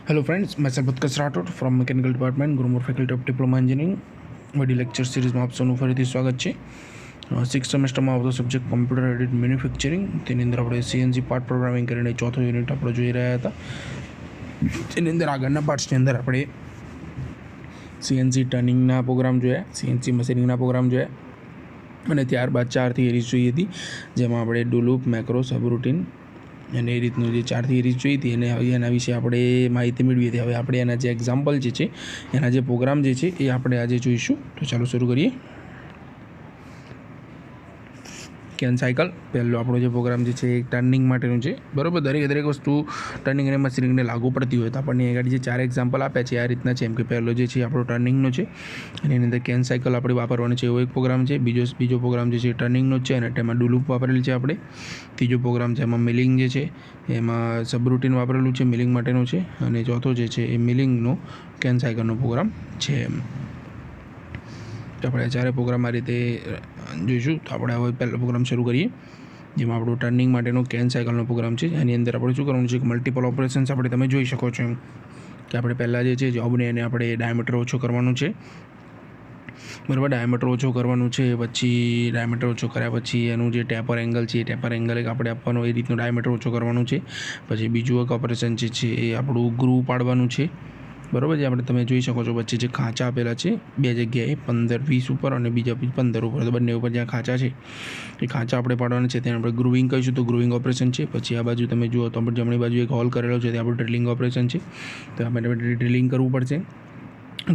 Hello friends, मैं सरबत कस राठौड़ फ्रॉम મિકેનિકલ ડિપાર્ટમેન્ટ ગુરુમોર ફેકલ્ટી ઓફ ડિપ્લોમા એન્જિનિયરિંગ વડી લેક્ચર સિરીઝમાં આપ સૌનું ફરીથી સ્વાગત છે. 6th સેમેસ્ટરમાં આવતો સબ્જેક્ટ કોમ્પ્યુટર એડેડ મેન્યુફેક્ચરિંગ, તેની અંદર આપણે સીએનસી પાર્ટ પ્રોગ્રામિંગ કરીને ચોથો યુનિટ આપણે જોઈ રહ્યા હતા. તેની અંદર આગળના પાર્ટ્સની અંદર આપણે સીએનસી ટર્નિંગના પ્રોગ્રામ જોયા, સીએનસી મશીનિંગના પ્રોગ્રામ જોયા અને ત્યારબાદ 4 થિયરીઝ જોઈ હતી, જેમાં આપણે ડુ લૂપ, મેક્રો, સબરૂટીન અને એ રીતનું જે 4 થિયરીઝ જોઈ હતી અને એના વિશે આપણે માહિતી મેળવી હતી. હવે આપણે એના જે એક્ઝામ્પલ જે છે, એના જે પ્રોગ્રામ જે છે એ આપણે આજે જોઈશું. તો ચાલો શરૂ કરીએ. કેન સાયકલ પહેલો આપણો જે પ્રોગ્રામ જે છે એ ટર્નિંગ માટેનું છે, બરાબર. દરેક વસ્તુ ટર્નિંગ અને મશીનિંગને લાગુ પડતી હોય તો આપણને આગળ જે 4 એક્ઝામ્પલ આપ્યા છે આ રીતના છે. એમ કે પહેલો જે છે આપણો ટર્નિંગનો છે અને એની અંદર કેન સાયકલ આપણે વાપરવાની છે એવો એક પ્રોગ્રામ છે. બીજો પ્રોગ્રામ જે છે ટર્નિંગનો જ છે અને તેમાં ડુ લૂપ વાપરેલી છે આપણે. ત્રીજો પ્રોગ્રામ છે એમાં મિલિંગ જે છે એમાં સબરૂટીન વાપરેલું છે, મિલિંગ માટેનું છે. અને ચોથો જે છે એ મિલિંગનો કેન સાયકલનો પ્રોગ્રામ છે. તો આપણે ચારે પ્રોગ્રામ આ રીતે જોઈશું. તો આપણે હવે પહેલો પ્રોગ્રામ શરૂ કરીએ, જેમાં આપણો ટર્નિંગ માટેનો કેન સાયકલનો પ્રોગ્રામ છે. એની અંદર આપણે શું કરવાનું છે કે મલ્ટિપલ ઓપરેશન્સ આપણે તમે જોઈ શકો છો એમ કે આપણે પહેલાં જે છે જોબને એને આપણે ડાયામીટર ઓછો કરવાનું છે, બરાબર. ડાયામીટર ઓછો કરવાનું છે, પછી ડાયામીટર ઓછો કર્યા પછી એનું જે ટેપર એંગલ છે એ ટેપર એંગલ એક આપણે આપવાનો, એ રીતનું ડાયામીટર ઓછો કરવાનું છે. પછી બીજું એક ઓપરેશન જે છે એ આપણું ગ્રુવ પાડવાનું છે, બરાબર. જે આપણે તમે જોઈ શકો છો વચ્ચે જે ખાંચા આપેલા છે બે જગ્યાએ, 15, 20 ઉપર અને બીજા 15 ઉપર, તો બંને ઉપર જ્યાં ખાંચા છે એ ખાંચા આપણે પાડવાના છે, તેને આપણે ગ્રુવિંગ કહીશું. તો ગ્રુવિંગ ઓપરેશન છે. પછી આ બાજુ તમે જુઓ તો આપણે જમણી બાજુ એક હોલ કરેલો છે, તે આપણું ડ્રિલિંગ ઓપરેશન છે. તો આપણે ડ્રિલિંગ કરવું પડશે.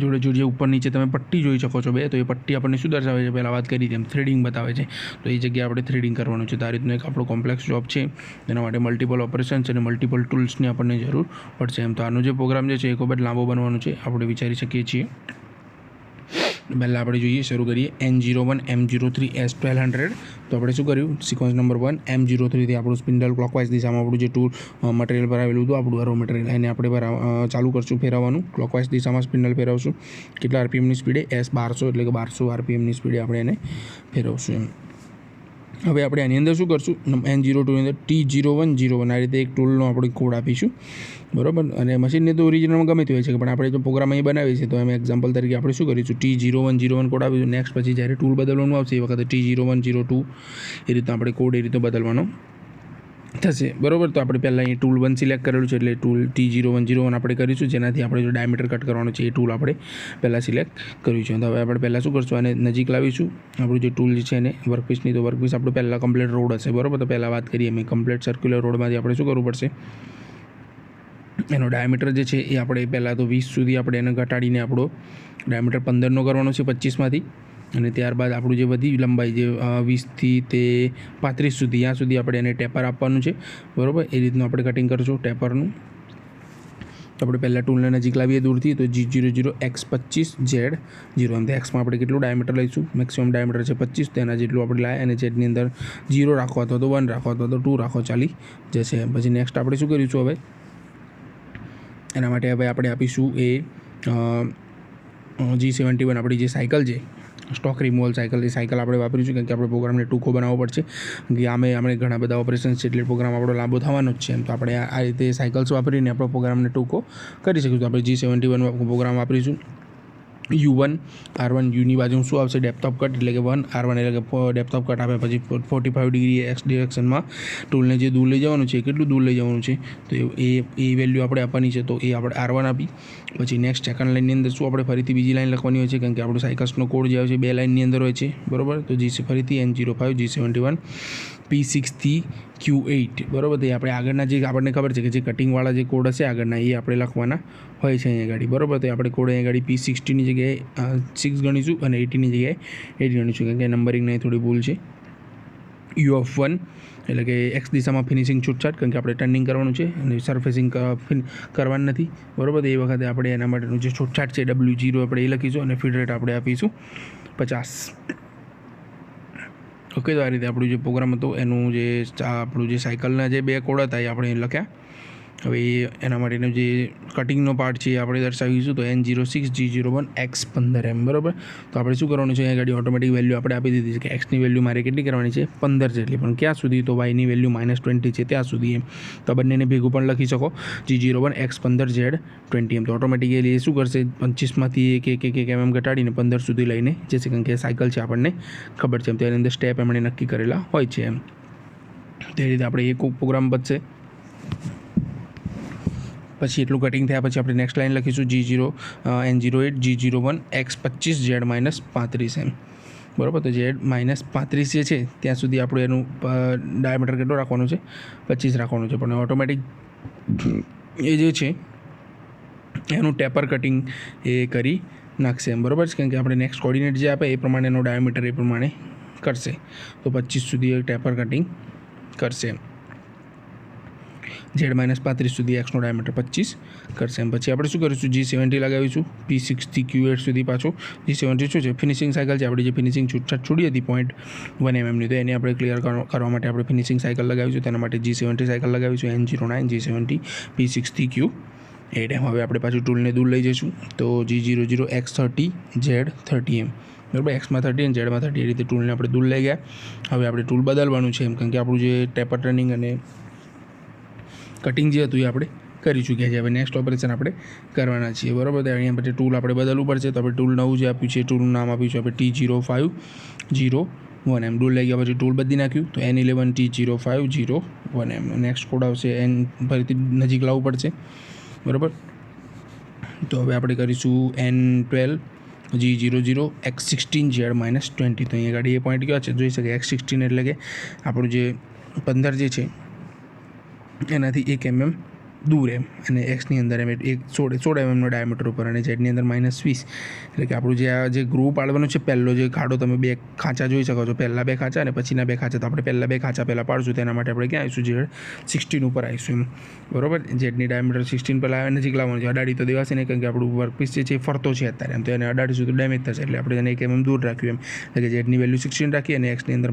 જોડે ઉપર નીચે તમે પટ્ટી જોઈ શકો છો બે, તો એ પટ્ટી આપણને શું દર્શાવે છે, પહેલાં વાત કરી તેમ થ્રેડિંગ બતાવે છે. તો એ જગ્યાએ આપણે થ્રેડિંગ કરવાનું છે. તો આ રીતનું એક આપણો કોમ્પ્લેક્સ જોબ છે, એના માટે મલ્ટિપલ ઓપરેશન્સ અને મલ્ટિપલ ટૂલ્સની આપણને જરૂર પડશે. એમ તો આનો જે પ્રોગ્રામ જે છે એ ખૂબ જ લાંબો બનવાનો છે, આપણે વિચારી શકીએ છીએ. પહેલાં આપણે જોઈએ, શરૂ કરીએ. N01, M03, S1200. તો આપણે શું કર્યું, સિક્વન્સ નંબર 1 M03 થી આપણું સ્પિન્ડલ ક્લોકવાઇઝ દિશામાં આપણું જે ટૂલ મટીરિયલ ભરાવેલું હતું, આપણું રો મટીરિયલ, એને આપણે ચાલુ કરશું ફેરવવાનું. ક્લોકવાઇઝ દિશામાં સ્પિન્ડલ ફેરવશું. કેટલા આરપીએમની સ્પીડે? S1200, એટલે કે 1200 આરપીએમની સ્પીડે આપણે એને ફેરવશું એમ. હવે આપણે આની અંદર શું કરશું, N02 ની અંદર T0101 આ રીતે એક ટૂલનો આપણે કોડ આપીશું, બરાબર. અને મશીનને તો ઓરિજિનલમાં ગમે તે હોય છે, પણ આપણે જો પ્રોગ્રામ અહીં બનાવીએ છીએ તો એમ એક્ઝામ્પલ તરીકે આપણે શું કરીશું, T0101 કોડ આપીશું. નેક્સ્ટ પછી જ્યારે ટૂલ બદલવાનું આવશે એ વખતે T0102 એ રીતના આપણે કોડ એ રીતે બદલવાનો થશે, બરાબર. તો આપણે પહેલાં અહીં ટૂલ 1 સિલેક્ટ કરેલું છે, એટલે ટૂલ T0101 આપણે કરીશું, જેનાથી આપણે જો ડાયામીટર કટ કરવાનું છે એ ટૂલ આપણે પહેલાં સિલેક્ટ કર્યું છે. તો હવે આપણે પહેલાં શું કરશું, આને નજીક લાવીશું આપણું જે ટૂલ છે એને વર્કપીસની. તો વર્કપીસ આપણું પહેલાં કમ્પ્લીટ રોડ હશે, બરાબર. તો પહેલાં વાત કરીએ અમે કમ્પ્લીટ સર્ક્યુલર રોડમાંથી આપણે શું કરવું પડશે, એનો ડાયામીટર જે છે એ આપણે પહેલાં તો 20 સુધી આપણે એને ઘટાડીને આપણો ડાયામીટર 15નો કરવાનો છે 25માંથી. અને ત્યારબાદ આપણું જે બધી લંબાઈ જે 20થી તે 35 સુધી, ત્યાં સુધી આપણે એને ટેપર આપવાનું છે, બરાબર. એ રીતનું આપણે કટિંગ કરશું ટેપરનું. તો આપણે પહેલાં ટૂલને નજીક લાવીએ દૂરથી, તો G00X25Z0. એમ તો એક્સમાં આપણે કેટલું ડાયામીટર લઈશું, મેક્સિમમ ડાયામીટર છે 25, તો એના જેટલું આપણે લાવીએ અને જેટની અંદર 0 રાખો અથવા તો 1 રાખો અથવા તો 2 રાખો, ચાલી જશે. પછી નેક્સ્ટ આપણે શું કરીશું, હવે એના માટે હવે આપણે આપીશું એ G71 આપણી જે સાયકલ છે, સ્ટોક રિમૂવલ સાયકલ, એ સાયકલ આપણે વાપરીશું, કારણ કે આપણે પ્રોગ્રામને ટૂંકો બનાવવો પડશે. કે આપણે ઘણા બધા ઓપરેશન્સ છે એટલે પ્રોગ્રામ આપણો લાંબો થવાનો જ છે. એમ તો આપણે આ રીતે સાયકલ્સ વાપરીને આપણો પ્રોગ્રામને ટૂંકો કરી શકીશું. તો આપણે G71 પ્રોગ્રામ વાપરીશું. U1 R1, યુની બાજુ શું આવશે, ડેપ્થ ઓફ કટ, એટલે કે 1 R1 એટલે કે ડેપ્થ ઓફ કટ આપે. પછી 45 ડિગ્રી એક્સ ડિરેક્શનમાં ટૂલને જે દૂર લઈ જવાનું છે, કેટલું દૂર લઈ જવાનું છે, તો એ વેલ્યુ આપણે આપવાની છે. તો એ આપણે R1 આપી. પછી નેક્સ્ટ સેકન્ડ લાઇનની અંદર શું આપણે ફરીથી બીજી લાઇન લખવાની હોય છે, કારણ કે આપણું સાયકલ્સનો કોડ જે આવે છે 2 લાઇનની અંદર હોય છે, બરાબર. તો ફરીથી N05, G71, P6 થી Q8, બરાબર. તો આપણે આગળના જે આપણને ખબર છે કે જે કટિંગવાળા જે કોડ હશે આગળના, એ આપણે લખવાના હોય છે અહીંયા ગાડી, બરાબર. તો આપણે કોડ અહીંયા ગાડી P60ની જગ્યાએ 6 ગણીશું અને 80ની જગ્યાએ 8 ગણીશું, કારણ કે નંબરિંગની થોડી ભૂલ છે. U1 એટલે કે એક્સ દિશામાં ફિનિશિંગ છૂટછાટ, કારણ કે આપણે ટર્નિંગ કરવાનું છે અને સરફેસિંગ કરવાનું નથી, બરાબર. તો એ વખતે આપણે એના માટેનું જે છૂટછાટ છે W0 આપણે એ લખીશું અને ફીડ રેટ આપણે આપીશું 50. ઓકે. તો આ રીતે આપણું જે પ્રોગ્રામ હતો એનું જે આપણું જે સાયકલના જે 2 કોડ હતા એ આપણે લખ્યા. હવે એના માટેનો જે કટિંગનો પાર્ટ છે એ આપણે દર્શાવીશું. તો N06G01X15M બરાબર. તો આપણે શું કરવાનું છે, અહીંયા ગાડી ઓટોમેટિક વેલ્યુ આપણે આપી દીધી છે કે એક્સની વેલ્યુ મારે કેટલી કરવાની છે, 15 જેટલી. પણ ક્યાં સુધી, તો વાયની વેલ્યુ -20 છે ત્યાં સુધી એમ. તો બંનેને ભેગું પણ લખી શકો, G01X15Z20 તો ઓટોમેટિકલી એ શું કરશે, 25માંથી એક ઘટાડીને 15 સુધી લઈને જશે, કારણ કે સાયકલ છે આપણને ખબર છે એમ. તો એની અંદર સ્ટેપ એમણે નક્કી કરેલા હોય છે એમ. તે રીતે આપણે એક પ્રોગ્રામ બચશે. પછી એટલું કટિંગ થયા પછી આપણે નેક્સ્ટ લાઈન લખીશું N08G01X25Z-35 એમ બરાબર. તો Z-35 જે છે ત્યાં સુધી આપણે એનું ડાયામીટર કેટલો રાખવાનું છે, 25 રાખવાનું છે. પણ ઓટોમેટિક એ જે છે એનું ટેપર કટિંગ એ કરી નાખશે એમ બરાબર છે, કારણ કે આપણે નેક્સ્ટ કોર્ડિનેટ જે આપે એ પ્રમાણે એનો ડાયામીટર એ પ્રમાણે કરશે. તો 25 સુધી એ ટેપર કટિંગ કરશે એમ. Z-35 સુધી એક્સનો ડાયામીટર 25 કરશે એમ. પછી આપણે શું કરીશું, G70 લગાવીશું P6 થી Q8 સુધી. પાછું G70 શું છે, ફિનિશિંગ સાયકલ છે આપણી. જે ફિનિશિંગ છૂટછાટ છોડી હતી 0.1 mmની, તો એને આપણે ક્લિયર કરવા માટે આપણે ફિનિશિંગ સાયકલ લગાવીશું. તેના માટે G70 cycle લગાવીશું N09 G70 P6 થી Q8 એમ. હવે આપણે પાછું ટૂલને દૂર લઈ જઈશું. તો G00X30 Z30 એમ બરાબર. એક્સમાં 30 અને ઝેડમાં 30 એ રીતે ટૂલને આપણે દૂર લઈ ગયા. હવે આપણે ટૂલ બદલવાનું છે એમ, કારણ કે આપણું જે ટેપર ટર્નિંગ અને કટિંગ જે હતું એ આપણે કરી ચૂક્યા છે. હવે નેક્સ્ટ ઓપરેશન આપણે કરવાના છીએ બરાબર. તો અહીંયા પછી ટૂલ આપણે બદલવું પડશે. તો આપણે ટૂલ નવું જે આપ્યું છે, ટૂલનું નામ આપ્યું છે આપણે T0501 એમ. ટૂલ લઈ ગયા પછી ટૂલ બદલી નાખ્યું, તો N11 T0501 એમ. નેક્સ્ટ કોડ આવશે N, ફરીથી નજીક લાવવું પડશે બરાબર. તો હવે આપણે કરીશું N12 G00X16Z-20. તો અહીંયા ગાડી એ પોઈન્ટ કયો છે જોઈ શકે, X16 એટલે કે આપણું જે 15 જે છે એનાથી 1 mm દૂર એમ, અને એક્સની અંદર એમ 16 mmનો ડાયામીટર ઉપર, અને ઝેડની અંદર -20. એટલે કે આપણું જે ગ્રુપ પાડવાનું છે, પહેલો જે ખાડો તમે 2 ખાંચા જોઈ શકો છો, પહેલાં 2 ખાંચા અને પછીના 2 ખાંચા. તો આપણે પહેલાં 2 ખાંચા પહેલાં પાડશું. તેના માટે આપણે ક્યાં આવીશું, Z16 ઉપર આવીશું એમ બરાબર. ઝેડની ડાયામીટર 16 પહેલાં નજીક લાવવાનું છે. અડાડી તો દેવાશે નહીં, કારણ કે આપણું વર્કપીસ જે છે એ ફરતો છે અત્યારે એમ. તો એને અડાડીશું તો ડેમેજ થશે, એટલે આપણે એને 1 mm દૂર રાખ્યું એમ. એટલે કે ઝેડની વેલ્યુ 16 રાખી અને એક્સની અંદર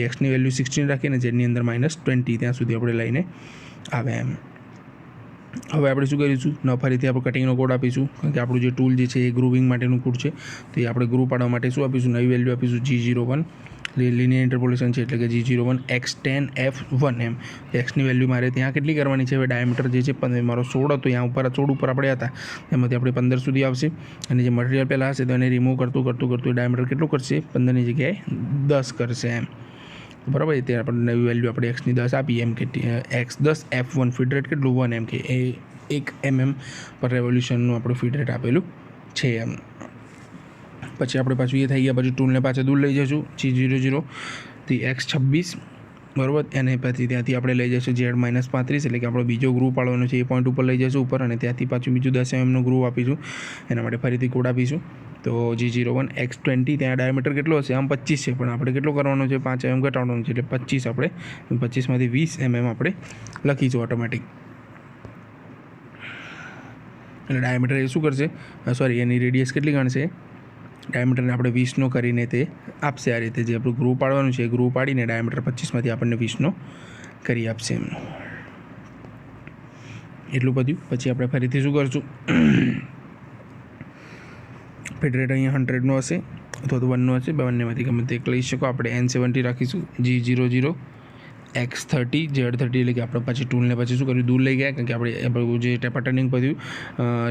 એક્સની વેલ્યુ 16 રાખી અને ઝેડની અંદર -20 ત્યાં સુધી આપણે લઈને આવે એમ. હવે આપણે શું કરીશું, ફરીથી આપણે કટિંગનો કોડ આપીશું, કારણ કે આપણું જે ટૂલ જે છે એ ગ્રુવિંગ માટેનું કોડ છે. તો એ આપણે ગ્રુપ પાડવા માટે શું આપીશું, નવી વેલ્યુ આપીશું G01 લિનિયર ઇન્ટરપોલેશન છે, એટલે કે G01X10F1 એમ. એક્સની વેલ્યુ મારે ત્યાં કેટલી કરવાની છે, હવે ડાયામીટર જે છે મારો 16 હતો, ત્યાં ઉપર 16 ઉપર આપણે હતા, એમાંથી આપણે 15 સુધી આવશે. અને જે મટીરિયલ પહેલાં હશે તો એને રિમૂવ કરતું ડાયામીટર કેટલું કરશે, 15ની જગ્યાએ 10 કરશે એમ બરાબર. તે આપણે નવી વેલ્યુ આપણે એક્સની 10 આપીએ એમ, કે X10F1 ફીડ રેટ કેટલું 1 એમ, કે એ 1 mm પર રેવોલ્યુશનનું આપણું ફીડ રેટ આપેલું છે એમ. પછી આપણે પાછું એ થઈ ગયા પછી ટૂલને પાછા દૂર લઈ જઈશું G00 થી X26 બરાબર. અને પછી ત્યાંથી આપણે લઈ જઈશું Z-35, એટલે કે આપણો બીજો ગ્રુપ પાડવાનો છે એ પોઈન્ટ ઉપર લઈ જઈશું ઉપર, અને ત્યાંથી પાછું બીજું 10 mmનું ગ્રુપ આપીશું. એના માટે ફરીથી કોડ આપીશું. તો G01X20 ત્યાં ડાયામીટર કેટલો હશે, આમ 25 છે, પણ આપણે કેટલો કરવાનો છે, 5 mm ઘટાડવાનું છે, એટલે 25 આપણે 25માંથી 20 mm આપણે લખીશું ઓટોમેટિક. એટલે ડાયામીટર એ શું કરશે, એની રેડિયસ કેટલી ગણશે, ડાયામીટરને આપણે 20નો કરીને તે આપશે. આ રીતે જે આપણું ગ્રુપ પાડવાનું છે એ ગ્રુપ પાડીને ડાયામીટર 25માંથી આપણને 20નો કરી આપશે એમ. એટલું બધું. પછી આપણે ફરીથી શું કરશું, ફીડ રેટ અહીંયા 100નો હશે અથવા તો 1નો હશે, બંનેમાંથી ગમે તે એક લઈ શકો. આપણે N70 રાખીશું G00X30 Z30, એટલે કે આપણે પછી ટૂલને પછી શું કર્યું, દૂર લઈ ગયા, કારણ કે આપણું જે ટેપર ટર્નિંગ પત્યું,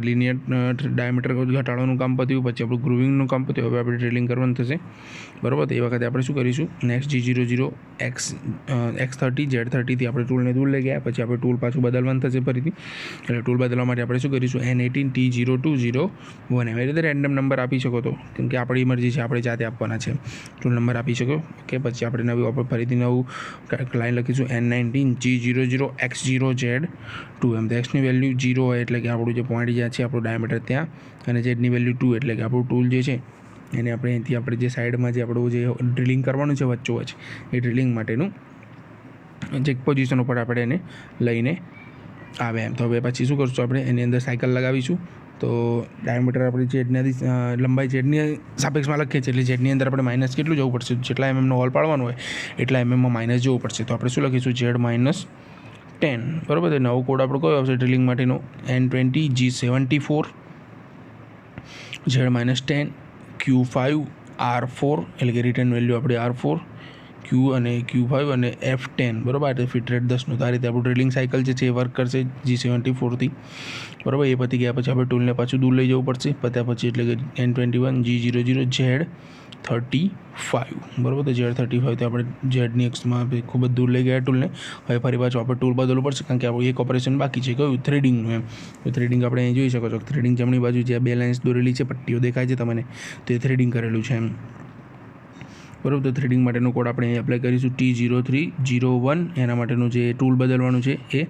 લિનિયર ડાયામીટર ઘટાડવાનું કામ પત્યું, પછી આપણું ગ્રુવિંગનું કામ પત્યું. હવે આપણે ડ્રિલિંગ કરવાનું થશે બરાબર. તો એ વખતે આપણે શું કરીશું, નેક્સ્ટ G00X30 Z30 થી આપણે ટૂલને દૂર લઈ ગયા. પછી આપણે ટૂલ પાછું બદલવાનું થશે ફરીથી. એટલે ટૂલ બદલવા માટે આપણે શું કરીશું, N18 T0201 એવી રીતે રેન્ડમ નંબર આપી શકો, તો કેમ કે આપણી મરજી છે, આપણે જાતે આપવાના છે, ટૂલ નંબર આપી શકો. ઓકે. પછી આપણે ફરીથી નવું લાઈન લખીશું N19 G00X0Z2 એમ. તો એક્સની વેલ્યુ 0 હોય એટલે કે આપણું જે પોઈન્ટ જ્યાં છે આપણું ડાયામીટર ત્યાં, અને ઝેડની વેલ્યુ 2 એટલે કે આપણું ટૂલ જે છે એને આપણે અહીંથી આપણે જે સાઈડમાં જે આપણું જે ડ્રિલિંગ કરવાનું છે વચ્ચોવચ્ચ, એ ડ્રિલિંગ માટેનું જે પોઝિશન ઉપર આપણે એને લઈને આવે એમ. તો હવે પછી શું કરશું, આપણે એની અંદર સાયકલ લગાવીશું. તો ડાયામીટર આપણે ઝેડની લંબાઈ ઝેડની સાપેક્ષમાં લખીએ છીએ, એટલે ઝેડની અંદર આપણે માઇનસ કેટલું જવું પડશે, જેટલા mmનો હોલ પાડવાનો હોય એટલા mmમાં માઇનસ જવું પડશે. તો આપણે શું લખીશું, Z-2 F10 બરાબર. તો નવો કોડ આપણો કયો આવશે ડ્રિલિંગ માટેનો N20 G74 Z-10 Q5 R4 એટલે કે રિટર્ન વેલ્યુ આપણે R4 Q અને Q5 અને F10 બરાબર. આ ફિટ રેટ 10નું. તો આ રીતે આપણું ડ્રિલિંગ સાયકલ જે છે એ વર્ક કરશે G74થી બરાબર. એ પતી ગયા પછી આપણે ટૂલને પાછું દૂર લઈ જવું પડશે. પત્યા પછી એટલે કે N21 G00 Z35 બરાબર. તો Z35 તો આપણે ઝેડની એક્સમાં ખૂબ જ દૂર લઈ ગયા ટૂલને. હવે ફરી પાછું આપણે ટૂલ બદલવું પડશે કારણ કે આપણું એક ઓપરેશન બાકી છે કયું થ્રેડિંગનું એમ. તો થ્રેડિંગ આપણે અહીં જોઈ શકો છો. થ્રેડિંગ જમણી બાજુ જે 2 લાઇન્સ દોરેલી છે પટ્ટીઓ દેખાય છે તમને તો એ થ્રેડિંગ કરેલું છે એમ બરાબર. તો થ્રેડિંગ માટેનો કોડ આપણે અહીં એપ્લાય કરીશું T0301 એના માટેનું જે ટૂલ બદલવાનું છે એ.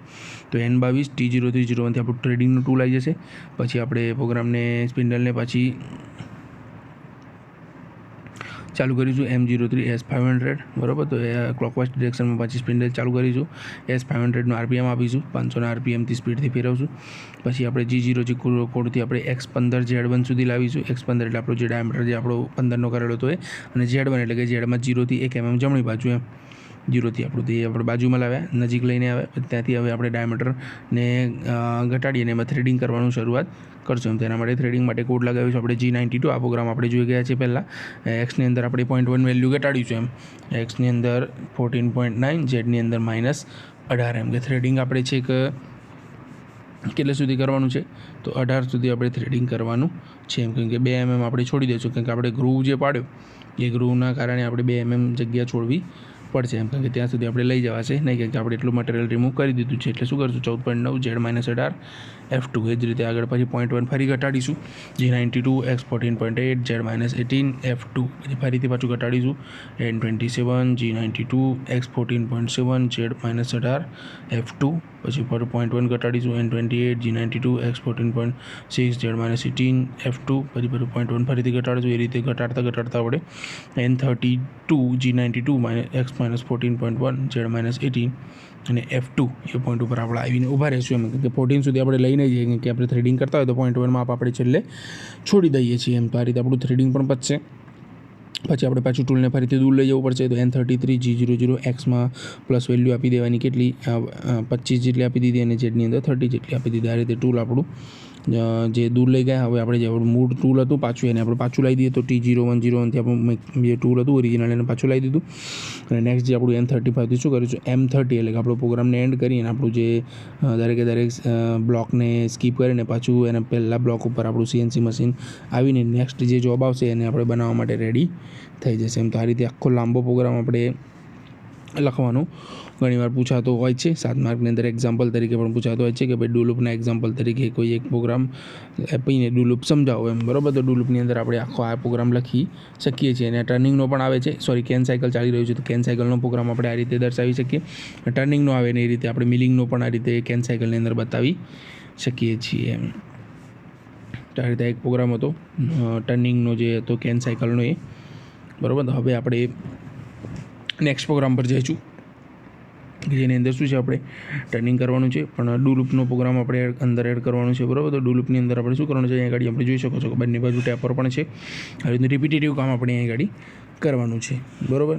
તો N22 T0301થી આપણું થ્રેડિંગનું ટૂલ આવી જશે. પછી આપણે પ્રોગ્રામને સ્પિન્ડલને પાછી ચાલુ કરીશું M03 S500 બરાબર. તો એ ક્લોકવાઇઝ ડિરેક્શનમાં પાછી સ્પિન્ડલ ચાલુ કરીશું. S500નું RPM આપીશું 500ના RPMથી સ્પીડથી ફેરવશું. પછી આપણે G0 કોડથી આપણે X15 Z1 સુધી લાવીશું. X15 એટલે આપણો જે ડાયામીટર જે આપણો 15નો કરેલો હતો એ અને Z1 એટલે કે Zમાં 0થી 1 mm જમણી બાજુ એમ 0થી આપણું તે આપણે બાજુમાં લાવ્યા નજીક લઈને આવ્યા. ત્યાંથી હવે આપણે ડાયામીટરને ઘટાડીને એમાં થ્રેડિંગ કરવાનું શરૂઆત કરશું. તેના માટે થ્રેડિંગ માટે કોડ લગાવીશું આપણે G92. આ પ્રોગ્રામ આપણે જોઈ ગયા છે પહેલાં. એક્સની અંદર આપણે 0.1 વેલ્યુ ઘટાડીશું એમ. એક્સની અંદર 14.9 ઝેડની અંદર -18 એમ કે થ્રેડિંગ આપણે છે કે કેટલે સુધી કરવાનું છે તો 18 સુધી આપણે થ્રેડિંગ કરવાનું છે એમ. કેમ કે 2 mm આપણે છોડી દઈશું કારણ કે આપણે ગ્રુવ જે પાડ્યો એ ગ્રુવના કારણે આપણે 2 mm જગ્યા છોડવી પડશે એમ. કારણ કે ત્યાં સુધી આપણે લઈ જવાશે નહીં કારણ કે આપણે એટલું મટીરિયલ રિમૂવ કરી દીધું છે. એટલે શું કરીશું 14.9 Z-18 F2 એ જ રીતે આગળ પછી 0.1 ફરી ઘટાડીશું G92 X14.8 Z-18 F2 પછી ફરીથી પાછું ઘટાડીશું N27 G92 X14.7 Z-18 F2 પછી પર 0.1 ઘટાડીશું N28 G92 X14.6 Z-18 F2 પછી 0.1 ફરીથી ઘટાડીશું. એ રીતે ઘટાડતા આપણે N32 G92 X-14.1 Z-18 અને F2 એ પોઈન્ટ ઉપર આપણે આવીને ઊભા રહીશું એમ. કે 14 સુધી આપણે લઈને જઈએ કે આપણે થ્રેડિંગ કરતા હોય તો 0.1 માપ આપણે છેલ્લે છોડી દઈએ છીએ એમ. તો આ રીતે આપણું થ્રેડિંગ પણ પતશે. પછી આપણે પાછું ટૂલને ફરીથી દૂર લઈ જવું પડશે. તો N33 G00 Xમાં પ્લસ વેલ્યુ આપી દેવાની કેટલી 25 જેટલી આપી દીધી અને ઝેડની અંદર 30 જેટલી આપી દીધી. આ રીતે ટૂલ આપણું જે દૂર લઈ ગયા. હવે આપણે જે આપણું મૂળ ટૂલ હતું પાછું એને આપણે પાછું લાવી દઈએ. તો T0101થી આપણું જે ટૂલ હતું ઓરિજિનલ એને પાછું લાવી દીધું. અને નેક્સ્ટ જે આપણું N35થી શું કરીશું M30 એટલે કે આપણો પ્રોગ્રામને એન્ડ કરીને આપણું જે દરેકે દરેક બ્લોકને સ્કીપ કરીને પાછું એના પહેલાં બ્લોક ઉપર આપણું CNC મશીન આવીને નેક્સ્ટ જે જોબ આવશે એને આપણે બનાવવા માટે રેડી થઈ જશે એમ. તો આ રીતે આખો લાંબો પ્રોગ્રામ આપણે લખવાનું ઘણીવાર પૂછાતો હોય છે. 7 માર્કની અંદર એક્ઝામ્પલ તરીકે પણ પૂછાતો હોય છે કે ભાઈ ડુલુપના એક્ઝામ્પલ તરીકે કોઈ એક પ્રોગ્રામ આપીને ડુલુપ સમજાવો એમ બરાબર. તો ડુલુપની અંદર આપણે આખો આ પ્રોગ્રામ લખી શકીએ છીએ. અને ટર્નિંગનો પણ આવે છે કેન સાયકલ ચાલી રહ્યું છે તો કેન સાયકલનો પ્રોગ્રામ આપણે આ રીતે દર્શાવી શકીએ. ટર્નિંગનો આવે ને એ રીતે આપણે મિલિંગનો પણ આ રીતે કેન સાયકલની અંદર બતાવી શકીએ છીએ એમ. તો આ રીતે એક પ્રોગ્રામ હતો ટર્નિંગનો જે હતો કેન સાયકલનો એ બરાબર. તો હવે આપણે નેક્સ્ટ પ્રોગ્રામ પર જઈશું જેની અંદર શું છે આપણે ટર્નિંગ કરવાનું છે પણ ડુલુપનો પ્રોગ્રામ આપણે અંદર એડ કરવાનું છે બરાબર. તો ડુલુપની અંદર આપણે શું કરવાનું છે અહીંયા ગાડી આપણે જોઈ શકો છો કે બંને બાજુ ટેપર પણ છે. આવી રીતનું રિપીટેટિવ કામ આપણે અહીંયા ગાડી કરવાનું છે બરાબર.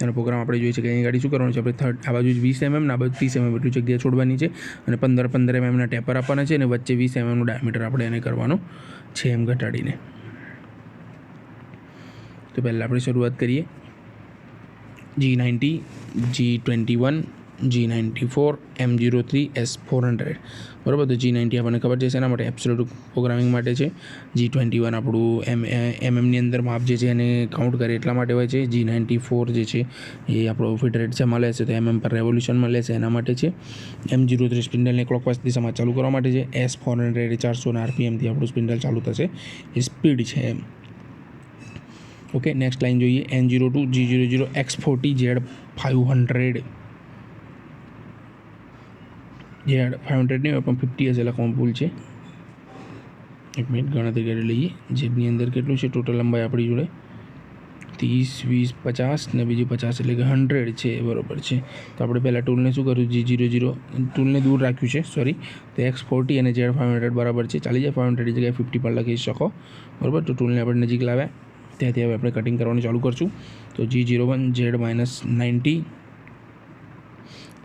એનો પ્રોગ્રામ આપણે જોઈએ છે કે અહીં ગાડી શું કરવાનું છે આપણે આ બાજુ 20 mm આ બાજુ 30 mm એટલી જગ્યા છોડવાની છે અને 15 mm ના ટેપર આપવાના છે અને વચ્ચે 20 mm નું ડાયામીટર આપણે એને કરવાનું છે એમ ઘટાડીને. તો પહેલાં આપણે શરૂઆત કરીએ G90 G21 G94 M03 S400 બરાબર. તો G90 આપણને ખબર છે એના માટે એબ્સોલ્યુટ પ્રોગ્રામિંગ માટે છે. G21 આપણું એમએમની અંદર માપ જે છે એને કાઉન્ટ કરે એટલા માટે હોય છે. G94 જે છે એ આપણો ફિટ રેટ જેમાં લેશે તો MM પર રેવોલ્યુશનમાં લેશે એના માટે છે. M03 સ્પિન્ડલને ક્લોકવાઇઝ દિશામાં ચાલુ કરવા માટે છે. S400 400 RPMથી આપણું સ્પિન્ડલ ચાલુ થશે એ સ્પીડ છે એમ. ઓકે નેક્સ્ટ લાઈન જોઈએ N02 G00 X40 Z500 Z500 નહીં પણ 50 હશે લખવાનું ભૂલ છે. એક મિનિટ ગણતરી કરી લઈએ. જેની અંદર કેટલું છે ટોટલ લંબાઈ આપણી જોડે 30 20 50 ને બીજી 50 એટલે કે 100 છે બરાબર છે. તો આપણે પહેલાં ટૂલને શું કર્યું G00 ટૂલને દૂર રાખ્યું છે સોરી. તો X40 અને Z500 બરાબર છે ચાલી જાય. 500 જગ્યાએ 50 પણ લખી શકો બરાબર. તો ટૂલને આપણે નજીક લાવ્યા ત્યાંથી હવે આપણે કટિંગ કરવાનું ચાલુ કરશું. તો G01 Z-90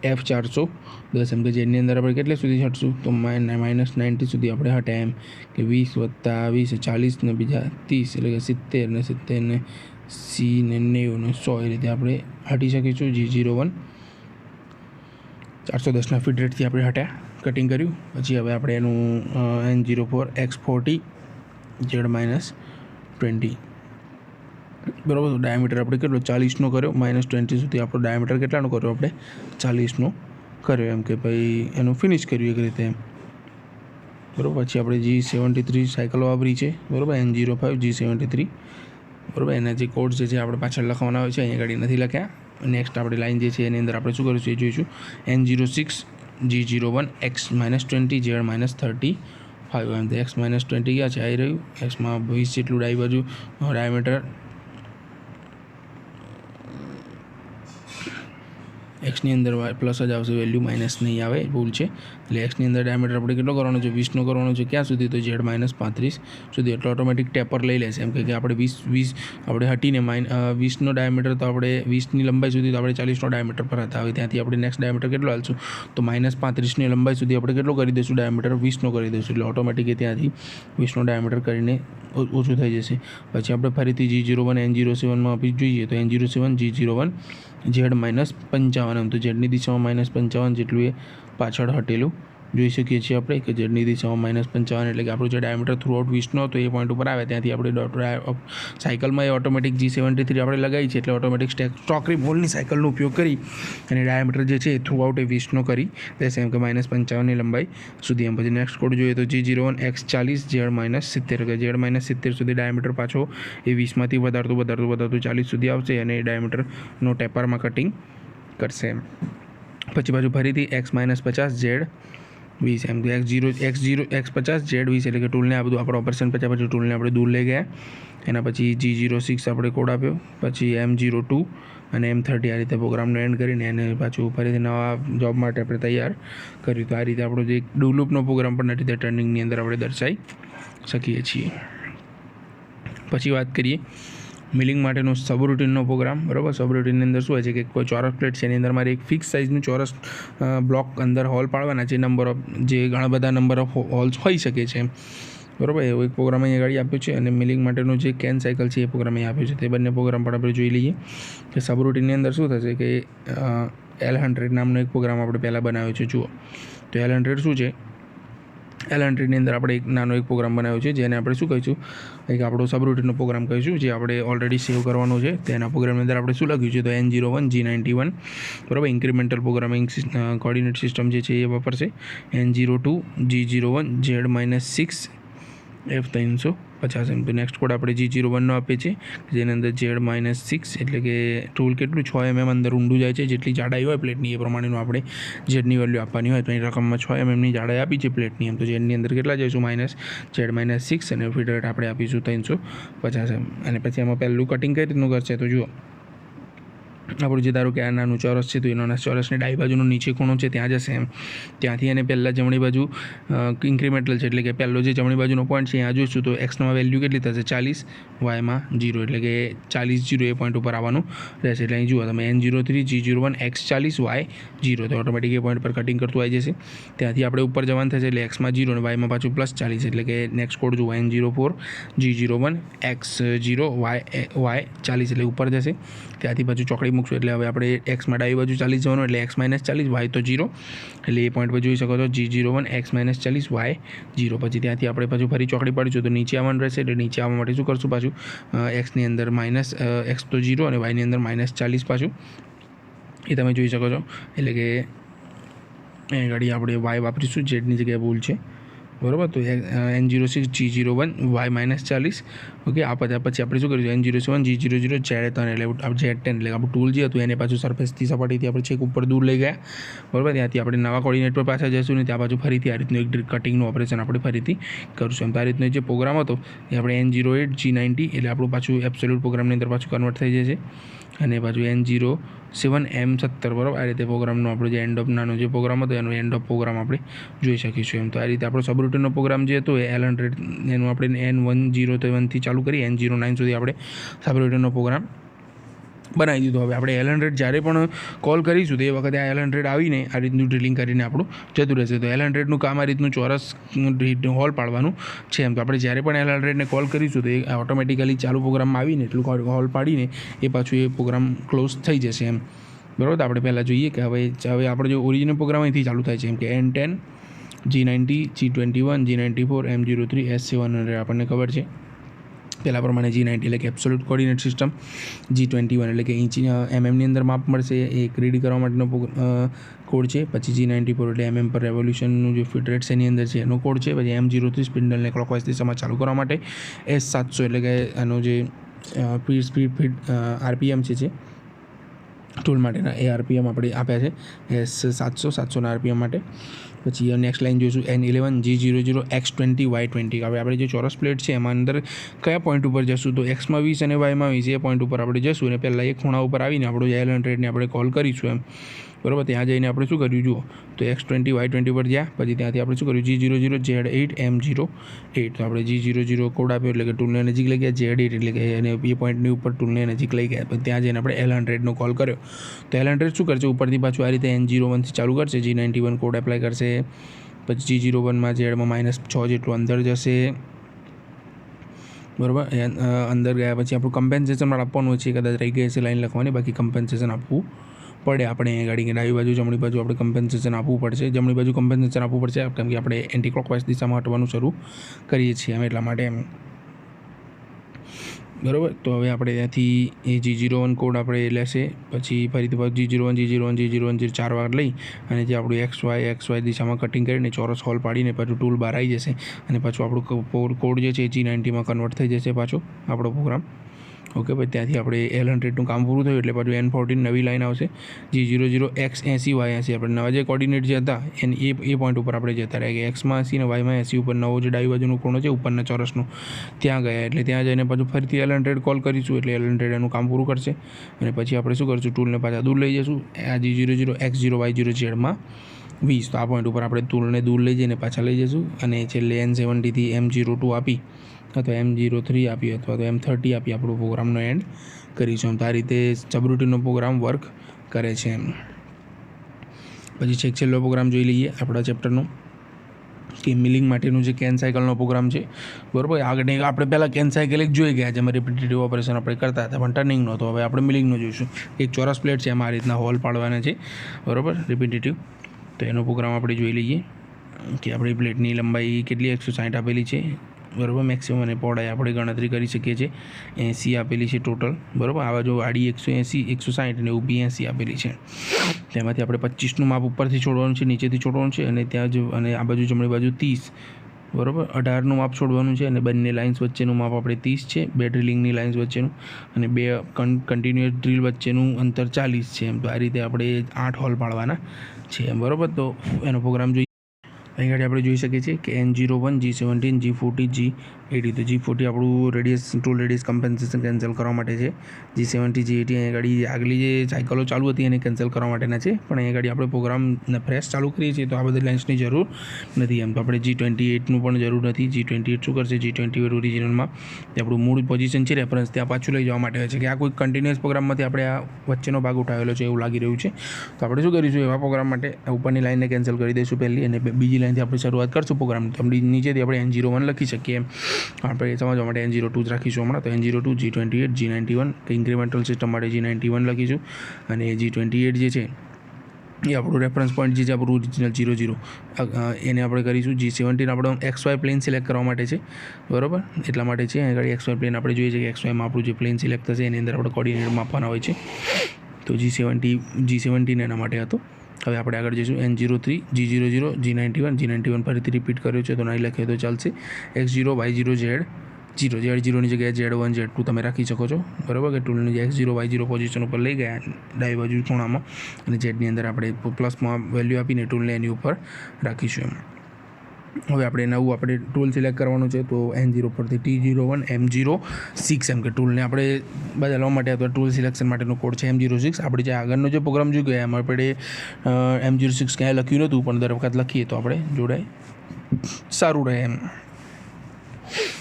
F410 એમ કે જેની અંદર આપણે કેટલે સુધી હટશું તો -90 સુધી આપણે હટ્યા એમ કે 20 + 20 40 ને બીજા 30 એટલે કે 70 ને 70 ને 80 ને 90 ને 100 એ રીતે આપણે હટી શકીશું. G01 410ના ફીડ રેટથી આપણે હટ્યા, કટિંગ કર્યું. પછી હવે આપણે એનું N04 X40 Z-20 બરાબર. તો ડાયામીટર આપણે કેટલો 40નો કર્યો, -20 સુધી આપણો ડાયામીટર કેટલાનો કર્યો આપણે 40નો કર્યો એમ કે ભાઈ એનું ફિનિશ કર્યું એક રીતે એમ બરાબર. પછી આપણે G73 સાયકલ વાપરી છે બરાબર, N05 G73 બરાબર. એના જે કોડ જે છે આપણે પાછળ લખવાના હોય છે, અહીંયા આગળ નથી લખ્યા. નેક્સ્ટ આપણી લાઈન જે છે એની અંદર આપણે શું કરીશું એ જોઈશું. N06 G01 X-20 Z-35 એમ તો X-20 ક્યાં છે આવી રહ્યું, એક્સમાં 20 જેટલું ડાઈ બાજુ ડાયામીટર એક્સની અંદર પ્લસ જ આવશે, વેલ્યુ માઇનસ નહીં આવે, ભૂલ છે. એટલે એક્સની અંદર ડાયામીટર આપણે કેટલો કરવાનો છે 20નો કરવાનો છે. ક્યાં સુધી તો Z-35 સુધી. એટલે ઓટોમેટિક ટેપર લઈ લેશે એમ કે આપણે 20 આપણે હટીને 20નો ડાયામીટર તો આપણે 20ની લંબાઈ સુધી તો આપણે 40નો ડાયામીટર પર હતા. હવે ત્યાંથી આપણે નેક્સ્ટ ડાયામીટર કેટલો હાલશું તો -35ની લંબાઈ સુધી આપણે કેટલો કરી દઈશું ડાયામીટર 20નો કરી દઈશું. એટલે ઓટોમેટિક ત્યાંથી 20નો ડાયામીટર કરીને ઓછું થઈ જશે. પછી આપણે ફરીથી G01 N07માં આપી જોઈએ તો N07 G01 Z-55 એમ તો ઝેડની દિશામાં -55 જેટલું એ પાછળ હટેલું જોઈ શકીએ છીએ આપણે કે ઝેડની દિશામાં -55 એટલે કે આપણું જે ડાયામીટર થ્રુઆઉટ 20નો હતો એ પોઈન્ટ ઉપર આવે ત્યાંથી આપણે સાયકલમાં એ ઓટોમેટિક G73 આપણે લગાવી છે એટલે ઓટોમેટિક સ્ટોક રિમોલ્ડની સાયકલનો ઉપયોગ કરી અને ડાયામીટર જે છે એ થ્રુઆઉટ એ 20નો કરી દેશે એમ કે -55ની લંબાઈ સુધી એમ. પછી નેક્સ્ટ કોડ જોઈએ તો G01 X40 Z-70 કે Z-70 સુધી ડાયામીટર પાછો એ 20માંથી વધારતું 40 સુધી આવશે અને એ ડાયામીટરનો ટેપરમાં કટિંગ કરશે એમ. પછી પાછું ફરીથી X-50 Z-20 એમ કે X50 Z-20 એટલે કે ટૂલને આ બધું આપણે ઓપરેશન પછી ટૂલને આપણે દૂર લઈ ગયા. એના પછી G06 આપણે કોડ આપ્યો, પછી M02 અને M30 આ રીતે પ્રોગ્રામનો એન્ડ કરીને એને પાછું ફરીથી નવા જોબ માટે આપણે તૈયાર કર્યું. તો આ રીતે આપણો જે ડુ લૂપનો પ્રોગ્રામ પણ રીતે ટર્નિંગની અંદર આપણે દર્શાવી શકીએ છીએ. પછી વાત કરીએ મિલિંગ માટેનો સબરૂટીનનો પ્રોગ્રામ બરાબર. સબરૂટીનની અંદર શું હોય છે કે કોઈ ચોરસ પ્લેટ છે એની અંદર મારે એક ફિક્સ સાઇઝનું ચોરસ બ્લોક અંદર હોલ પાડવાના છે. જે ઘણા બધા નંબર ઓફ હોલ્સ હોઈ શકે છે બરાબર. એવો એક પ્રોગ્રામ અહીંયા આગળ આપ્યો છે અને મિલિંગ માટેનો જે કેન સાયકલ છે એ પ્રોગ્રામ અહીં આપ્યો છે. તે બંને પ્રોગ્રામ પણ આપણે જોઈ લઈએ કે સબરૂટીનની અંદર શું થશે કે L100 નામનો એક પ્રોગ્રામ આપણે પહેલાં બનાવ્યો છે. જુઓ તો L100 શું છે, L100ની અંદર આપણે એક નાનો એક પ્રોગ્રામ બનાવ્યો છે જેને આપણે શું કહીશું એક આપણો સબરૂટીનનો પ્રોગ્રામ કહીશું જે આપણે ઓલરેડી સેવ કરવાનો છે. તેના પ્રોગ્રામની અંદર આપણે શું લખ્યું છે તો N01 G91 બરાબર. ઇન્ક્રીમેન્ટલ પ્રોગ્રામિંગ કોઓર્ડિનેટ સિસ્ટમ જે છે એ વાપરશે. N02 G01 Z-6 F350 એમ. તો નેક્સ્ટ કોડ આપણે G01નો આપીએ છીએ જેની અંદર Z-6 એટલે કે ટૂલ કેટલું 6 mm અંદર ઊંડું જાય છે. જેટલી જાડાઈ હોય પ્લેટની એ પ્રમાણેનું આપણે ઝેડની વેલ્યુ આપવાની હોય તો અહીં રકમમાં 6 mmની જાડાઈ આપી છે પ્લેટની એમ. તો ઝેડની અંદર કેટલા જઈશું -Z-6 અને ફીડ રેટ આપણે આપીશું 350 એમ. અને પછી એમાં પહેલું કટિંગ કઈ રીતનું કરશે તો જુઓ આપણું જે ધારો કે આ નાનું ચોરસ છે તો એ નાના ચોરસની ડાબી બાજુનો નીચે ખૂણો છે ત્યાં જશે એમ. ત્યાંથી એને પહેલાં જમણી બાજુ ઇન્ક્રીમેન્ટલ છે એટલે કે પહેલો જે જમણી બાજુનો પોઈન્ટ છે ત્યાં જોઈશું તો એક્સમાં વેલ્યુ કેટલી થશે 40, વાયમાં 0 એટલે કે 40 0 એ પોઈન્ટ ઉપર આવવાનું રહેશે. એટલે અહીં જુઓ તમે N03 G01 X40 Y0 તો ઓટોમેટિક એ પોઈન્ટ પર કટિંગ કરતું આવી જશે. ત્યાંથી આપણે ઉપર જવાનું થશે એટલે એક્સમાં 0 અને વાયમાં પાછું +40 એટલે કે નેક્સ્ટ કોડ જુઓ N04 G01 X0 Y40 એટલે ઉપર જશે. ત્યાંથી પાછું ચોકડી મૂકશું એટલે હવે આપણે એક્સમાં ડાબી બાજુ 40 જવાનું એટલે X-40 વાય તો 0 એટલે એ પોઈન્ટ પર જોઈ શકો છો G01 X-40 Y0. પછી ત્યાંથી આપણે પાછું ફરી ચોકડી પાડીશું તો નીચે આવવાનું રહેશે. એટલે નીચે આવવા માટે શું કરશું પાછું એક્સની અંદર X તો 0 અને વાયની અંદર -40 પાછું એ તમે જોઈ શકો છો. એટલે કે અહીં આગળ આપણે વાય વાપરીશું, ઝેડની જગ્યાએ ભૂલ છે બરાબર. તો N06 G01 Y-40 ઓકે. આ પછી આપણે શું કરીશું N07 G00 Z10 એટલે Z10 એટલે આપણું ટૂલ જે હતું એને પાછું સરફેસથી સપાટીથી આપણે છેક ઉપર દૂર લઈ ગયા બરાબર. ત્યાંથી આપણે નવા કોર્ડિનેટ પર પાછા જઈશું ને ત્યાં પાછું ફરીથી આ રીતનું એક કટિંગનું ઓપરેશન આપણે ફરીથી કરીશું. એમ તો આ રીતનો જે પ્રોગ્રામ હતો એ આપણે N08 G90 એટલે આપણું પાછું એબ્સોલ્યુટ પ્રોગ્રામની અંદર પાછું કન્વર્ટ થઈ જશે અને પાછું N07 M70 બરાબર. આ રીતે પ્રોગ્રામનો આપણો જે એન્ડ ઓફ નાનો જે પ્રોગ્રામ હતો એનો એન્ડ ઓફ પ્રોગ્રામ આપણે જોઈ શકીશું એમ. તો આ રીતે આપણો સબરૂટીનનો પ્રોગ્રામ જે હતો એ L100 એનું આપણે N10 થી ચાલુ કરી N09 સુધી આપણે સબરૂટીનનો પ્રોગ્રામ બનાવી દીધું. હવે આપણે L100 જ્યારે પણ કોલ કરીશું તો એ વખતે આ L100 આવીને આ રીતનું ડ્રિલિંગ કરીને આપણું જતું રહેશે. તો L100નું કામ આ રીતનું ચોરસ હોલ પાડવાનું છે. એમ તો આપણે જ્યારે પણ L100ને કોલ કરીશું તો એ ઓટોમેટિકલી ચાલુ પ્રોગ્રામમાં આવીને એટલું હોલ પાડીને એ પાછું એ પ્રોગ્રામ ક્લોઝ થઈ જશે એમ. બરાબર. તો આપણે પહેલાં જોઈએ કે હવે આપણો જે ઓરિજિનલ પ્રોગ્રામ અહીંથી ચાલુ થાય છે એમ કે N10 G90 G21 G94 M03 S700 આપણને ખબર છે. પહેલાં પ્રમાણે G90 એટલે કે એબ્સોલ્યુટ કોર્ડિનેટ સિસ્ટમ, G21 એટલે કે ઇંચ એમએમની અંદર માપ મળશે, એ રીડ કરવા માટેનો કોડ છે. પછી G94 એટલે એમએમ પર રેવોલ્યુશનનું જે ફીટ રેટ્સ એની અંદર છે એનો કોડ છે. પછી M03 સ્પિન્ડલને ક્લોકવાઇઝ દિશામાં ચાલુ કરવા માટે, S700 એટલે કે આનો જે સ્પીડ RPM છે ટૂલ માટેના, એ RPM આપણે આપ્યા છે S700 RPM માટે. પછી નેક્સ્ટ લાઇન જોઈશું N11 G00 X20 Y20. હવે આપણે જે ચોરસ પ્લેટ છે એમાં અંદર કયા પોઈન્ટ ઉપર જશું તો Xમાં 20 અને Yમાં 20 એ પોઈન્ટ ઉપર આપણે જશું અને પહેલાં એક ખૂણા ઉપર આવીને આપણો L100ને આપણે કોલ કરીશું એમ. બરાબર. ત્યાં જઈને આપણે શું કર્યું જુઓ તો X20 Y20 પર ગયા. પછી ત્યાંથી આપણે શું કર્યું G00 Z8 M08. તો આપણે G00 કોડ આપ્યો એટલે કે ટૂલને નજીક લઈ ગયા, Z8 એટલે કે એને એ પોઈન્ટની ઉપર ટૂલને નજીક લઈ ગયા. પછી ત્યાં જઈને આપણે L100નો કોલ કર્યો તો L100 શું કરશે ઉપરથી પાછું આ રીતે N01થી ચાલુ કરશે, G91 કોડ એપ્લાય કરશે. પછી G01માં ઝેડમાં -6 જેટલું અંદર જશે. બરાબર. અંદર ગયા પછી આપણું કમ્પેન્સેશન પણ આપવાનું છે. કદાચ રહી ગઈ છે લાઈન લખવાની, બાકી કમ્પેન્સેશન આપવું પડે આપણે. અહીંયા ગાડી ડાબી બાજુ જમણી બાજુ આપણે કમ્પેન્સેશન આપવું પડશે. જમણી બાજુ કમ્પેન્સેશન આપવું પડશે કેમ કે આપણે એન્ટી ક્લોકવાઇઝ દિશામાં હટવાનું શરૂ કરીએ છીએ એમ, એટલા માટે એમ. બરાબર. તો હવે આપણે ત્યાંથી એ G01 કોડ આપણે લેશે. પછી ફરીથી G01 G01 G01 જે 4 વાર લઈ અને જે આપણું XY દિશામાં કટિંગ કરીને ચોરસ હોલ પાડીને પાછું ટૂલ બહાર આવી જશે અને પાછું આપણું કોડ જે છે G90માં કન્વર્ટ થઈ જશે પાછો આપણો પ્રોગ્રામ. ઓકે. પછી ત્યાંથી આપણે L100નું કામ પૂરું થયું એટલે પાછું N14 નવી લાઈન આવશે G00 X80 Y80. આપણે નવા જે કોર્ડિનેટ જે હતા એ પોઈન્ટ ઉપર આપણે જતા રહ્યા કે Xમાં 80 ને Yમાં 80 ઉપર નવો જે ડાબી બાજુનો ખૂણો છે ઉપરના ચોરસનો ત્યાં ગયા. એટલે ત્યાં જઈને પાછું ફરીથી L100 કોલ કરીશું એટલે L100 એનું કામ પૂરું કરશે અને પછી આપણે શું કરીશું ટૂલને પાછા દૂર લઈ જઈશું આ G00 X0 Y0 ઝેડમાં 20. તો આ પોઈન્ટ ઉપર આપણે ટૂલને દૂર લઈ જઈને પાછા લઈ જઈશું અને છેલ્લે N70થી M02 આપી અથવા M03 આપી અથવા તો M30 આપી આપણો પ્રોગ્રામનો એન્ડ કરીશું. તો આ રીતે સબરૂટીનનો પ્રોગ્રામ વર્ક કરે છે એમ. પછી છેલ્લો પ્રોગ્રામ જોઈ લઈએ આપણા ચેપ્ટરનો કે મિલિંગ માટેનું જે કેન સાયકલનો પ્રોગ્રામ છે. બરાબર. આગળ આપણે પહેલાં કેન સાયકલ એક જોઈ ગયા જેમાં રિપીટેટિવ ઓપરેશન આપણે કરતા હતા પણ ટર્નિંગનો. તો હવે આપણે મિલિંગનો જોઈશું. એક ચોરસ પ્લેટ છે એમાં આ રીતના હોલ પાડવાના છે. બરાબર. રિપીટેટિવ. તો એનો પ્રોગ્રામ આપણે જોઈ લઈએ કે આપણી પ્લેટની લંબાઈ કેટલી 160 આપેલી છે. બરાબર. મેક્સિમમ અને પહોળાઈ આપણે ગણતરી કરી શકીએ છીએ 80 આપેલી છે ટોટલ. બરાબર. આ બાજુ આડી 180 160 અને ઊભી 80 આપેલી છે. તેમાંથી આપણે 25નું માપ ઉપરથી છોડવાનું છે, નીચેથી છોડવાનું છે અને અને આ બાજુ જમણી બાજુ 30. બરાબર. 18નું માપ છોડવાનું છે અને બંને લાઇન્સ વચ્ચેનું માપ આપણે 30 છે. બે ડ્રિલિંગની લાઇન્સ વચ્ચેનું અને બે કન્ટિન્યુઅસ ડ્રીલ વચ્ચેનું અંતર 40 છે. એમ તો આ રીતે આપણે 8 હોલ પાડવાના છે. બરાબર. તો એનો પ્રોગ્રામ જોઈએ. અહીં આગળ આપણે જોઈ શકીએ છીએ કે N01 G17 G40 G80. તો G40 આપણું ટૂલ રેડિયસ કમ્પેન્સેશન કેન્સલ કરવા માટે છે. G70 G80 અહીં આગળ આગલી જે સાયકલો ચાલુ હતી એને કેન્સલ કરવા માટેના છે. પણ અહીં આગળ આપણે પ્રોગ્રામ ફ્રેશ ચાલુ કરીએ છીએ તો આ બધી લાઇન્સની જરૂર નથી. એમ તો આપણે G28નું પણ જરૂર નથી. G28 શું કરશે G28 ઓરિજિનલમાં તે આપણું મૂળ પોઝિશન છે રેફરન્સ ત્યાં પાછું લઈ જવા માટે હોય છે કે આ કોઈ કન્ટિન્યુઅસ પ્રોગ્રામમાંથી આપણે આ વચ્ચેનો ભાગ ઉઠાવેલો છે એવું લાગી રહ્યું છે. તો આપણે શું કરીશું એવા પ્રોગ્રામ માટે ઉપરની લાઇનને કેન્સલ કરી દઈશું પહેલી અને બીજી લાઇનથી આપણે શરૂઆત કરશું પ્રોગ્રામ. તો નીચેથી આપણે N01 લખી શકીએ. આપણે સમજવા માટે N02 જ રાખીશું હમણાં. તો N02 G28 G91 કે ઇન્ક્રીમેન્ટલ સિસ્ટમ માટે G91 લખીશું અને G28 જે છે એ આપણું રેફરન્સ પોઈન્ટ જે છે આપણું ઓરિજિનલ 00 એને આપણે કરીશું. G17 આપણો XY પ્લેન સિલેક્ટ કરવા માટે છે. બરાબર. એટલા માટે છે અહીં આગળ XY પ્લેન આપણે જોઈએ છે કે XYમાં આપણું જે પ્લેન સિલેક્ટ થશે એની અંદર આપણે કોર્ડિનેટ માપવાના હોય છે. તો G17 એના માટે હતો. હવે આપણે આગળ જઈશું N03 G00 G91 ફરીથી રિપીટ કર્યો છે તો નહીં લખીએ તો ચાલશે. X0 Y0 Z0 Z0ની જગ્યાએ Z1 Z2 તમે રાખી શકો છો. બરાબર. કે ટૂલને X0 Y0 પોઝિશન ઉપર લઈ ગયા ડાબી બાજુ ખૂણામાં અને Zની અંદર આપણે પ્લસમાં વેલ્યુ આપીને ટૂલને એની ઉપર રાખીશું એમ. હવે આપણે ટૂલ સિલેક્ટ કરવાનું છે તો N0 પરથી T01 M06 એમ કે ટૂલને આપણે બદલવા માટે અથવા ટૂલ સિલેક્શન માટેનો કોડ છે M06. આપણે જે આગળનો જે પ્રોગ્રામ જોઈ ગયા એમાં આપણે M06 ક્યાંય લખ્યું નહોતું પણ દર વખત લખીએ તો આપણે જોડાય સારું રહે એમ.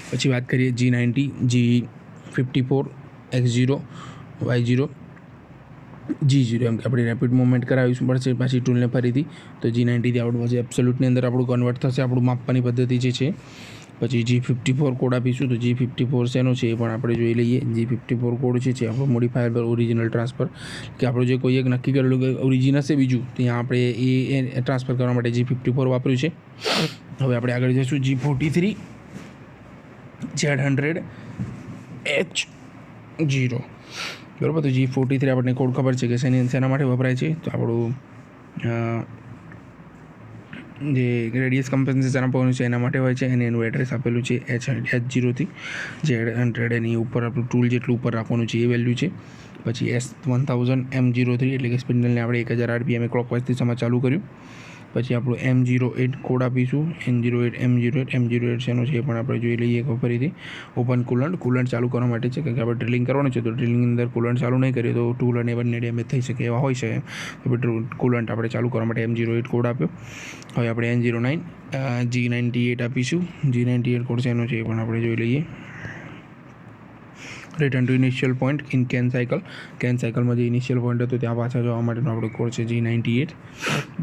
પછી વાત કરીએ G90 G54 X0 Y0 G0 એમ કે આપણે રેપિડ મુવમેન્ટ કરાવીશું પડશે પાછી ટૂલને ફરીથી. તો G90થી આપણું પછી એબ્સોલ્યુટની અંદર આપણું કન્વર્ટ થશે, આપણું માપવાની પદ્ધતિ જે છે. પછી G54 કોડ આપીશું. તો G54 શેનો છે એ પણ આપણે જોઈ લઈએ. G54 કોડ છે આપણો મોડિફાયર પર ઓરિજિનલ ટ્રાન્સફર, કે આપણું જે કોઈ એક નક્કી કરેલું કે ઓરિજિન હશે બીજું, ત્યાં આપણે એ ટ્રાન્સફર કરવા માટે G54 વાપર્યું છે. હવે આપણે આગળ જઈશું G43 Z100 H0. બરાબર. તો G43 આપણને કોડ ખબર છે કે શેના માટે વપરાય છે. તો આપણું જે રેડિયસ કમ્પન્સેશન આપવાનું છે એના માટે હોય છે, અને એનું એડ્રેસ આપેલું છે H0થી Z100, એની ઉપર આપણું ટૂલ જેટલું ઉપર રાખવાનું છે એ વેલ્યુ છે. પછી S1000 M03 એટલે કે સ્પિન્ડલને આપણે 1000 RPM ક્લોકવાઇઝ દિશામાં ચાલુ કર્યું. પછી આપણું M08 કોડ આપીશું. M08 શેનો છે એ પણ આપણે જોઈ લઈએ ફરીથી. ઓપન કુલન્ટ ચાલુ કરવા માટે છે, કારણ કે આપણે ડ્રિલિંગ કરવાનું છે. તો ડ્રિલિંગની અંદર કુલન્ટ ચાલુ નહીં કરીએ તો ટૂલ અને બંને ડેમેજ થઈ શકે એવા હોય છે. તો કુલન્ટ આપણે ચાલુ કરવા માટે M08 કોડ આપ્યો. હવે આપણે N09 G98 આપીશું. G98 કોડ શેનો છે એ પણ આપણે જોઈ લઈએ. Return to initial point in can સાયકલમાં જે ઇનિશિયલ પોઈન્ટ હતો ત્યાં પાછા જવા માટેનો આપણો કોડ છે G98.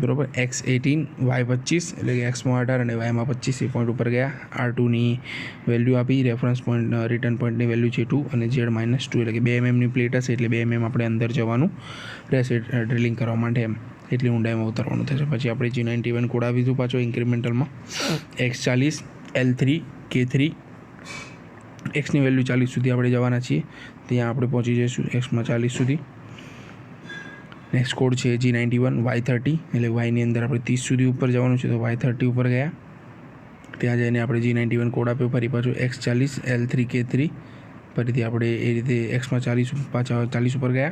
બરાબર. X18 Y25 એટલે કે Xમાં 18 અને Yમાં 25 એ પોઈન્ટ ઉપર ગયા. R2ની વેલ્યુ આપી. રેફરન્સ પોઈન્ટ રિટર્ન પોઈન્ટની વેલ્યુ છે 2 અને Z-2 એટલે કે 2 mmની પ્લેટ હશે એટલે 2 mm આપણે અંદર જવાનું રહેશે ડ્રિલિંગ કરવા માટે, એમ એટલી ઊંડાઈમાં ઉતારવાનું થશે. પછી આપણે G91 કોડ આપીશું પાછો ઇન્ક્રીમેન્ટલમાં. X40 L3 K3. એક્સની વેલ્યુ 40 સુધી આપણે જવાના છીએ, ત્યાં આપણે પહોંચી જઈશું એક્સમાં 40 સુધી. નેક્સ્ટ કોડ છે G91 Y30 એટલે વાયની અંદર આપણે 30 સુધી ઉપર જવાનું છે. તો Y30 ઉપર ગયા, ત્યાં જઈને આપણે G91 કોડ આપ્યો. ફરી પાછું X40 L3 K3. ફરીથી આપણે એ રીતે એક્સમાં 40 ઉપર ગયા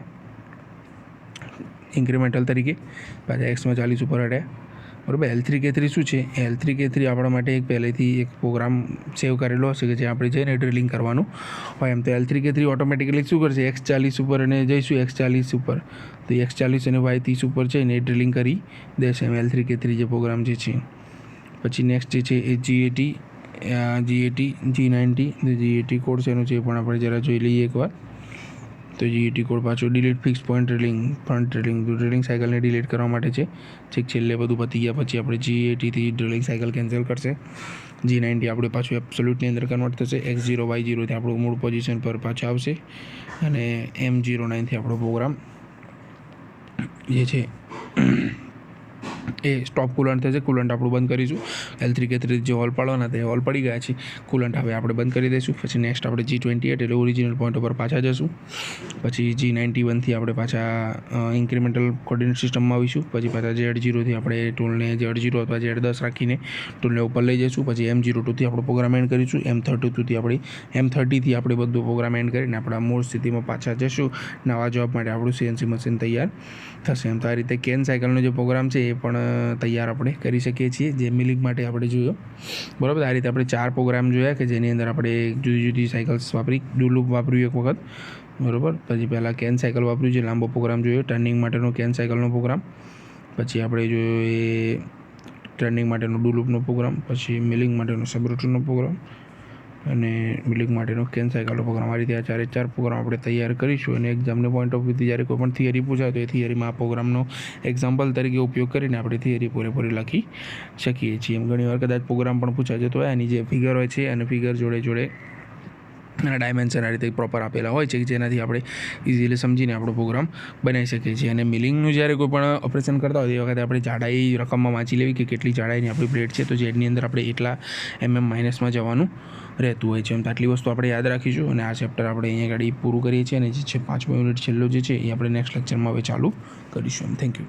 ઇન્ક્રીમેન્ટલ તરીકે, પાછા એક્સમાં 40 ઉપર હટ્યા. બરાબર. L3 K3 શું છે? L3 K3 આપણા માટે એક પહેલેથી એક પ્રોગ્રામ સેવ કરેલો હશે કે જે આપણે જઈને ડ્રિલિંગ કરવાનું હોય. એમ તો L3 K3 ઓટોમેટિકલી શું કરશે? X40 ઉપર અને જઈશું X40 ઉપર, તો X40 અને Y30 ઉપર જઈને ડ્રિલિંગ કરી દેશે એમ L3 K3 જે પ્રોગ્રામ જે છે. પછી નેક્સ્ટ જે છે એ G80 G90. તો G80 કોડ છે એનો છે પણ આપણે જરા જોઈ લઈએ એકવાર. તો G80 કોડ પાછો delete fix point front drilling. તો ડ્રિલિંગ સાયકલને ડિલીટ કરવા માટે છે. છેલ્લે બધું પતી ગયા પછી આપણે G80થી ડ્રિલિંગ સાયકલ કેન્સલ કરશે. G90 આપણે પાછું એબ્સોલ્યુટની અંદર કન્વર્ટ થશે. X0 Y0થી આપણું મૂળ પોઝિશન પર પાછો આવશે, અને M09થી આપણો પ્રોગ્રામ જે છે એ સ્ટોપ કુલન્ટ થશે. કુલન્ટ આપણું બંધ કરીશું. L3 K3 જે હોલ પાડવાના તે હોલ પડી ગયા છે. કુલન્ટ હવે આપણે બંધ કરી દઈશું. પછી નેક્સ્ટ આપણે G28 એટલે ઓરિજિનલ પોઈન્ટ ઉપર પાછા જશું. પછી G91થી આપણે પાછા ઇન્ક્રીમેન્ટલ કોર્ડિનેટ સિસ્ટમમાં આવીશું. પછી પાછા Z0થી આપણે ટૂલને Z0 અથવા Z10 રાખીને ટૂલને ઉપર લઈ જઈશું. પછી M02થી આપણો પ્રોગ્રામ એન્ડ કરીશું. M30થી આપણે બધો પ્રોગ્રામ એન્ડ કરીને આપણા મૂળ સ્થિતિમાં પાછા જશું. નવા જોબ માટે આપણું CNC મશીન તૈયાર થશે. એમ તો આ રીતે કેન સાયકલનો જે પ્રોગ્રામ છે એ પણ તૈયાર આપણે કરી શકીએ છીએ, જે મિલિંગ માટે આપણે જોયો. બરાબર. આ રીતે આપણે 4 પ્રોગ્રામ જોયા કે જેની અંદર આપણે જુદી જુદી સાયકલ્સ વાપરી. ડુ લૂપ વાપર્યું એક વખત. બરાબર. પછી પહેલાં કેન સાયકલ વાપર્યું, જે લાંબો પ્રોગ્રામ જોયો. ટર્નિંગ માટેનો કેન સાયકલનો પ્રોગ્રામ. પછી આપણે જોયો એ ટર્નિંગ માટેનો ડુ લૂપનો પ્રોગ્રામ. પછી મિલિંગ માટેનો સબરૂટિનનો પ્રોગ્રામ અને મિલિંગ માટેનો કેન સાયકલનો પ્રોગ્રામ. આ રીતે આ 4 પ્રોગ્રામ આપણે તૈયાર કરીશું. અને એક્ઝામને પોઈન્ટ ઓફ વ્યૂથી જ્યારે કોઈ પણ થિયરી પૂછાય તો એ થિયરીમાં આ પ્રોગ્રામનો એક્ઝામ્પલ તરીકે ઉપયોગ કરીને આપણે થિયરી પૂરેપૂરી લખી શકીએ છીએ. એમ ઘણીવાર કદાચ પ્રોગ્રામ પણ પૂછાય છે તો એની જે ફિગર હોય છે અને ફિગર જોડે અને ડાયમેન્શન આ રીતે પ્રોપર આપેલા હોય છે, જેનાથી આપણે ઇઝીલી સમજીને આપણો પ્રોગ્રામ બનાવી શકીએ છીએ. અને મિલિંગનું જ્યારે કોઈ પણ ઓપરેશન કરતા હોય એ વખતે આપણે જાડાઈ રકમમાં વાંચી લેવી કે કેટલી જાડાઈની આપણી પ્લેટ છે, તો જેની અંદર આપણે એટલા mm- જવાનું રહેતું હોય છે. એમ તો આટલી વસ્તુ આપણે યાદ રાખીશું. અને આ ચેપ્ટર આપણે અહીંયા આગળ પૂરું કરીએ છીએ. અને જે છે 5મો યુનિટ છેલ્લો જે છે એ આપણે નેક્સ્ટ લેક્ચરમાં હવે ચાલુ કરીશું. Thank you.